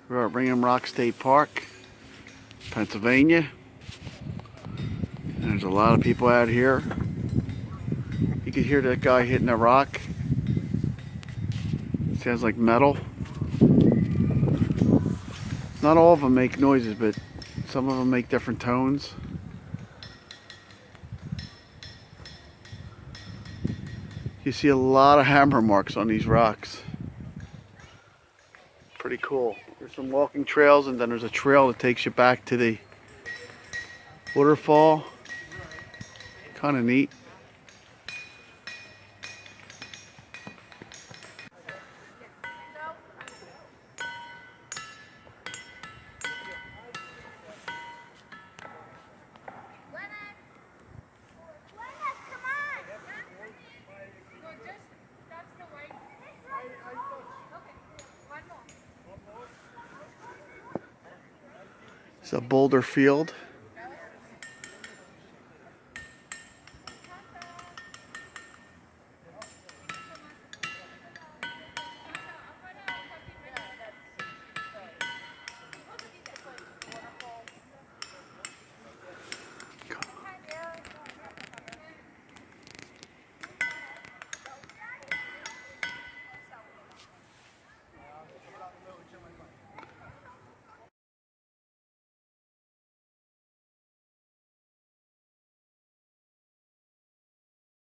We're at Ringham Rock State Park, Pennsylvania. And there's a lot of people out here. You can hear that guy hitting a rock. It sounds like metal. Not all of them make noises, but some of them make different tones. You see a lot of hammer marks on these rocks. Pretty cool. There's some walking trails, and then there's a trail that takes you back to the waterfall. Kind of neat. It's a boulder field.